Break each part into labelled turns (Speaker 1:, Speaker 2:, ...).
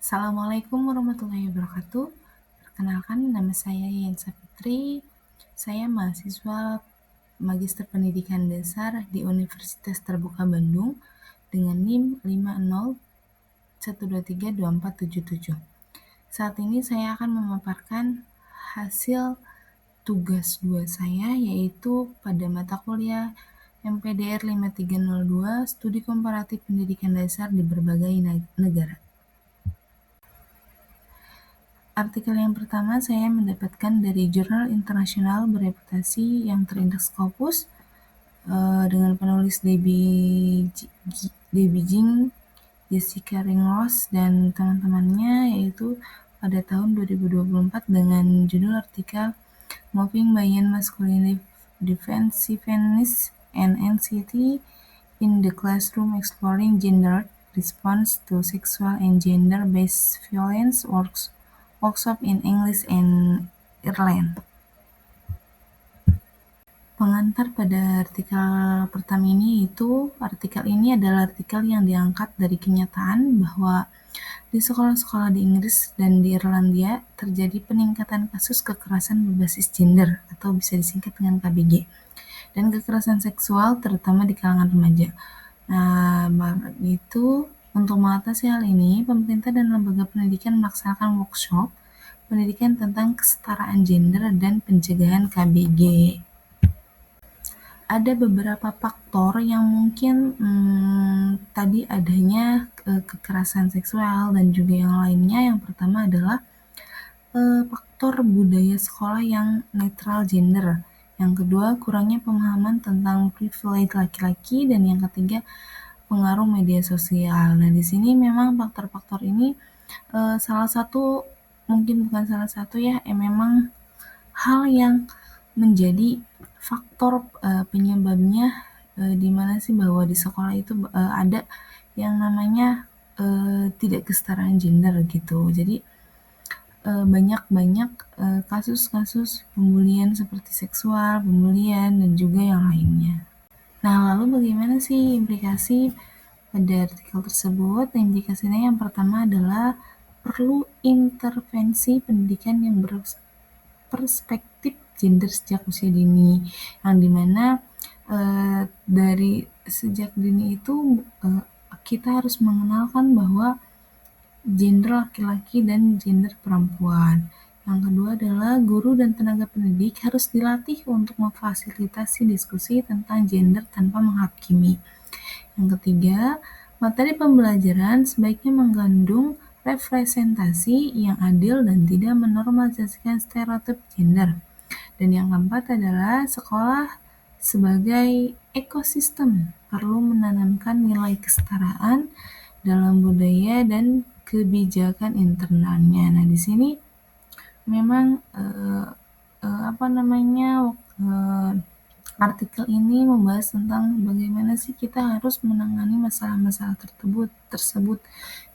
Speaker 1: Assalamualaikum warahmatullahi wabarakatuh. Perkenalkan, nama saya Yensa Fitri. Saya mahasiswa Magister Pendidikan Dasar di Universitas Terbuka Bandung dengan NIM 50.1232477. Saat ini saya akan memaparkan hasil tugas 2 saya, yaitu pada mata kuliah MPDR 5302 Studi Komparatif Pendidikan Dasar di berbagai negara. Artikel yang pertama saya mendapatkan dari jurnal internasional bereputasi yang terindeks Scopus dengan penulis Debbie Jing, Jessica Ringrose, dan teman-temannya, yaitu pada tahun 2024 dengan judul artikel Moving Beyond Masculine Defensiveness and Anxiety in the Classroom Exploring Gendered Response to Sexual and Gender-Based Violence Workshop in English and Ireland. Pengantar pada artikel pertama ini artikel ini adalah artikel yang diangkat dari kenyataan bahwa di sekolah-sekolah di Inggris dan di Irlandia terjadi peningkatan kasus kekerasan berbasis gender atau bisa disingkat dengan KBG dan kekerasan seksual terutama di kalangan remaja. Nah, itu untuk mengatasi hal ini, pemerintah dan lembaga pendidikan melaksanakan workshop pendidikan tentang kesetaraan gender dan pencegahan KBG. Ada beberapa faktor yang mungkin tadi adanya kekerasan seksual dan juga yang lainnya. Yang pertama adalah faktor budaya sekolah yang netral gender. Yang kedua, kurangnya pemahaman tentang privilege laki-laki, dan yang ketiga, pengaruh media sosial. Nah, di sini memang faktor-faktor ini salah satu, mungkin bukan salah satu ya, memang hal yang menjadi faktor penyebabnya di mana sih bahwa di sekolah itu ada yang namanya tidak kesetaraan gender gitu. Jadi banyak kasus-kasus pembulian seperti seksual, pembulian, dan juga yang lainnya. Nah, lalu bagaimana sih implikasi pada artikel tersebut? Implikasinya yang pertama adalah perlu intervensi pendidikan yang berperspektif gender sejak usia dini, yang dimana dari sejak dini itu kita harus mengenalkan bahwa gender laki-laki dan gender perempuan. Yang kedua adalah guru dan tenaga pendidik harus dilatih untuk memfasilitasi diskusi tentang gender tanpa menghakimi. Yang ketiga, materi pembelajaran sebaiknya mengandung representasi yang adil dan tidak menormalisasikan stereotip gender. Dan yang keempat adalah sekolah sebagai ekosistem perlu menanamkan nilai kesetaraan dalam budaya dan kebijakan internalnya. Nah, di sini memang artikel ini membahas tentang bagaimana sih kita harus menangani masalah-masalah tersebut,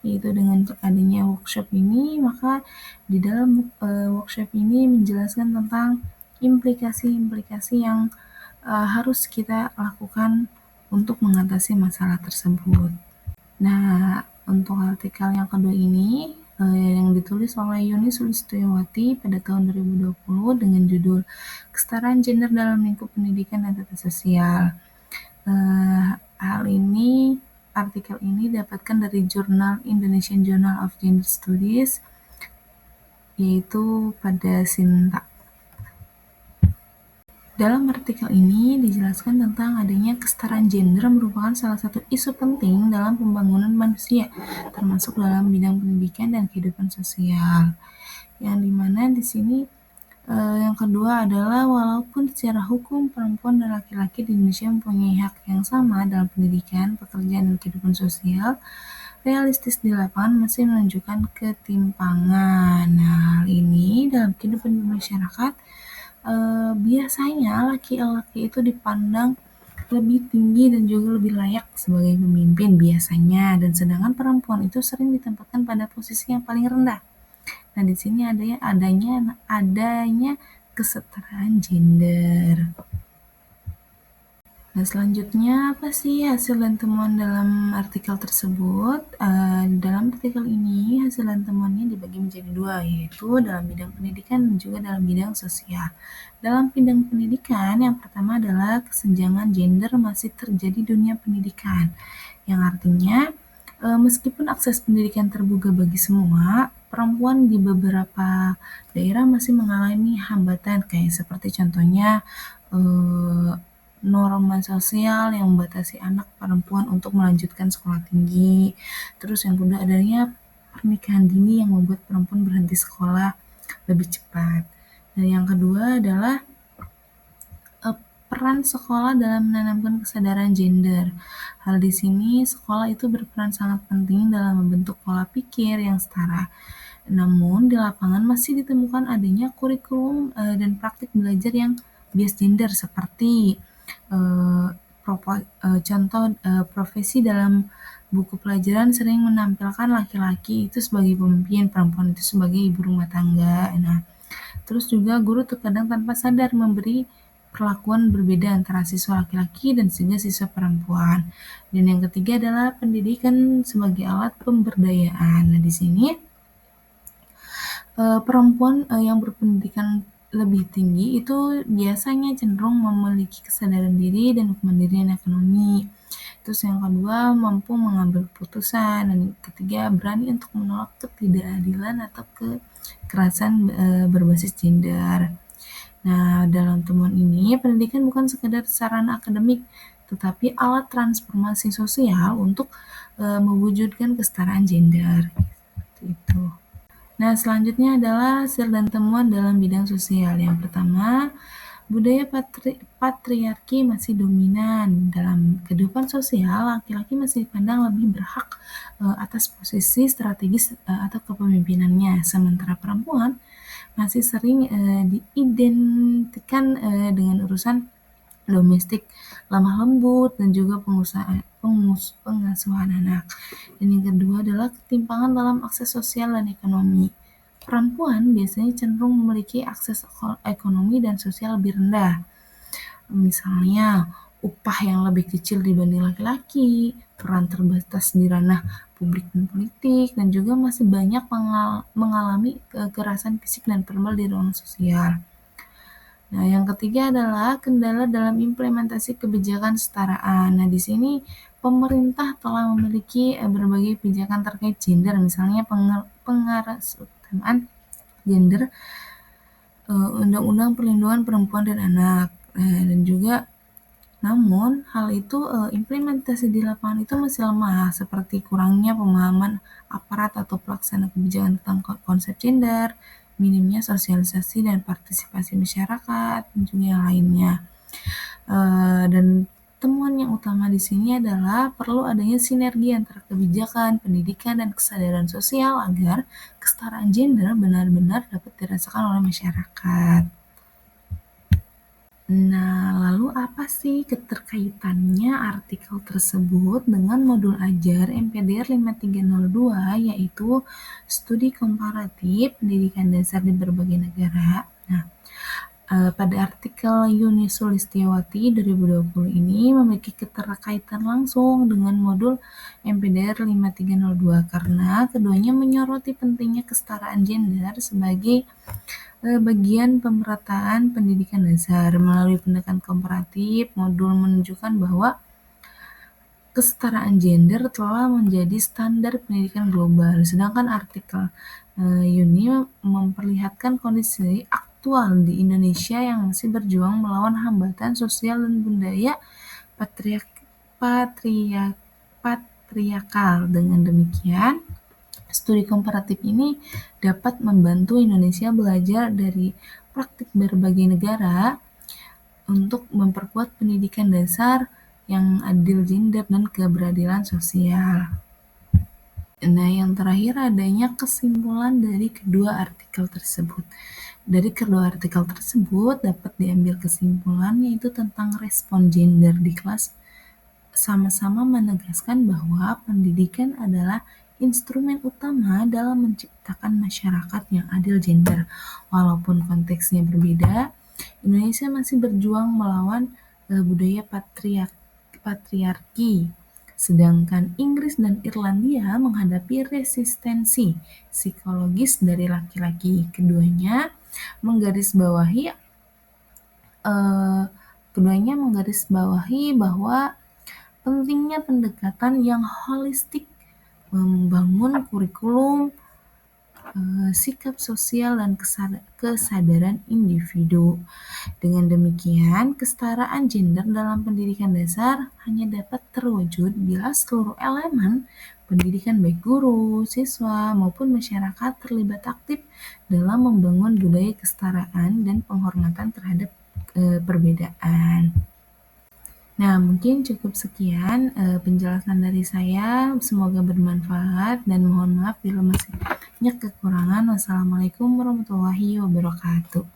Speaker 1: yaitu dengan adanya workshop ini. Maka di dalam workshop ini menjelaskan tentang implikasi-implikasi yang harus kita lakukan untuk mengatasi masalah tersebut. Nah, untuk artikel yang kedua ini yang ditulis oleh Yuni Sulistiyowati pada tahun 2020 dengan judul Kesetaraan Gender dalam Lingkup Pendidikan dan Tata Sosial. Artikel ini dapatkan dari jurnal Indonesian Journal of Gender Studies, yaitu pada Sinta. Dalam artikel ini dijelaskan tentang adanya kesetaraan gender merupakan salah satu isu penting dalam pembangunan manusia, termasuk dalam bidang pendidikan dan kehidupan sosial. Yang dimana di sini yang kedua adalah walaupun secara hukum perempuan dan laki-laki di Indonesia mempunyai hak yang sama dalam pendidikan, pekerjaan, dan kehidupan sosial, realistis di lapangan masih menunjukkan ketimpangan. Nah, hal ini dalam kehidupan masyarakat biasanya laki-laki itu dipandang lebih tinggi dan juga lebih layak sebagai pemimpin biasanya, dan sedangkan perempuan itu sering ditempatkan pada posisi yang paling rendah. Nah, di sini adanya kesetaraan gender. Nah, selanjutnya apa sih hasil dan temuan dalam artikel tersebut? Dalam artikel ini, hasil dan temuannya dibagi menjadi dua, yaitu dalam bidang pendidikan dan juga dalam bidang sosial. Dalam bidang pendidikan, yang pertama adalah kesenjangan gender masih terjadi di dunia pendidikan, yang artinya meskipun akses pendidikan terbuka bagi semua, perempuan di beberapa daerah masih mengalami hambatan, kayak seperti contohnya eh, norma sosial yang membatasi anak perempuan untuk melanjutkan sekolah tinggi. Terus yang kedua adanya pernikahan dini yang membuat perempuan berhenti sekolah lebih cepat. Dan yang kedua adalah eh, peran sekolah dalam menanamkan kesadaran gender. Hal di sini sekolah itu berperan sangat penting dalam membentuk pola pikir yang setara. Namun di lapangan masih ditemukan adanya kurikulum dan praktik belajar yang bias gender seperti eh, contoh profesi dalam buku pelajaran sering menampilkan laki-laki itu sebagai pemimpin, perempuan itu sebagai ibu rumah tangga. Nah, terus juga guru terkadang tanpa sadar memberi perlakuan berbeda antara siswa laki-laki dan juga siswa perempuan. Dan yang ketiga adalah pendidikan sebagai alat pemberdayaan. Nah, di sini perempuan yang berpendidikan lebih tinggi itu biasanya cenderung memiliki kesadaran diri dan kemandirian ekonomi. Terus yang kedua mampu mengambil keputusan, dan ketiga berani untuk menolak ketidakadilan atau kekerasan berbasis gender. Nah, dalam temuan ini pendidikan bukan sekedar sarana akademik, tetapi alat transformasi sosial untuk mewujudkan kesetaraan gender. Itu. Nah, selanjutnya adalah hasil dan temuan dalam bidang sosial. Yang pertama, budaya patriarki masih dominan dalam kehidupan sosial. Laki-laki masih dipandang lebih berhak atas posisi strategis atau kepemimpinannya, sementara perempuan masih sering diidentikan dengan urusan domestik, lemah lembut, dan juga pengasuhan anak. Dan yang kedua adalah ketimpangan dalam akses sosial dan ekonomi. Perempuan biasanya cenderung memiliki akses ekonomi dan sosial lebih rendah. Misalnya, upah yang lebih kecil dibanding laki-laki, peran terbatas di ranah publik dan politik, dan juga masih banyak mengalami kekerasan fisik dan verbal di ruang sosial. Nah, yang ketiga adalah kendala dalam implementasi kebijakan kesetaraan. Nah, di sini pemerintah telah memiliki berbagai kebijakan terkait gender, misalnya pengarahsutaan gender, Undang-Undang Perlindungan Perempuan dan Anak, dan juga namun hal itu implementasi di lapangan itu masih lemah, seperti kurangnya pemahaman aparat atau pelaksana kebijakan tentang konsep gender, minimnya sosialisasi dan partisipasi masyarakat, dan juga yang lainnya. Dan temuan yang utama di sini adalah perlu adanya sinergi antara kebijakan, pendidikan, dan kesadaran sosial agar kesetaraan gender benar-benar dapat dirasakan oleh masyarakat. Nah, lalu apa sih keterkaitannya artikel tersebut dengan modul ajar MPDR 5302, yaitu studi komparatif pendidikan dasar di berbagai negara? Nah, pada artikel Yuni Sulistyawati 2020 ini memiliki keterkaitan langsung dengan modul MPDR 5302 karena keduanya menyoroti pentingnya kesetaraan gender sebagai bagian pemerataan pendidikan dasar. Melalui pendekatan komparatif, modul menunjukkan bahwa kesetaraan gender telah menjadi standar pendidikan global, sedangkan artikel Yuni memperlihatkan kondisi aktual di Indonesia yang masih berjuang melawan hambatan sosial dan budaya patriarkal. Dengan demikian, studi komparatif ini dapat membantu Indonesia belajar dari praktik berbagai negara untuk memperkuat pendidikan dasar yang adil gender dan keberadilan sosial. Nah, yang terakhir adanya kesimpulan dari kedua artikel tersebut. Dari kedua artikel tersebut dapat diambil kesimpulan yaitu tentang respon gender di kelas sama-sama menegaskan bahwa pendidikan adalah instrumen utama dalam menciptakan masyarakat yang adil gender. Walaupun konteksnya berbeda, Indonesia masih berjuang melawan budaya patriarki. Sedangkan Inggris dan Irlandia menghadapi resistensi psikologis dari laki-laki. Eh, keduanya menggarisbawahi bahwa pentingnya pendekatan yang holistik, membangun kurikulum, sikap sosial dan kesadaran individu. Dengan demikian, kesetaraan gender dalam pendidikan dasar hanya dapat terwujud bila seluruh elemen pendidikan baik guru, siswa, maupun masyarakat terlibat aktif dalam membangun budaya kesetaraan dan penghormatan terhadap perbedaan. Nah, mungkin cukup sekian penjelasan dari saya. Semoga bermanfaat dan mohon maaf bila masih banyak kekurangan. Wassalamualaikum warahmatullahi wabarakatuh.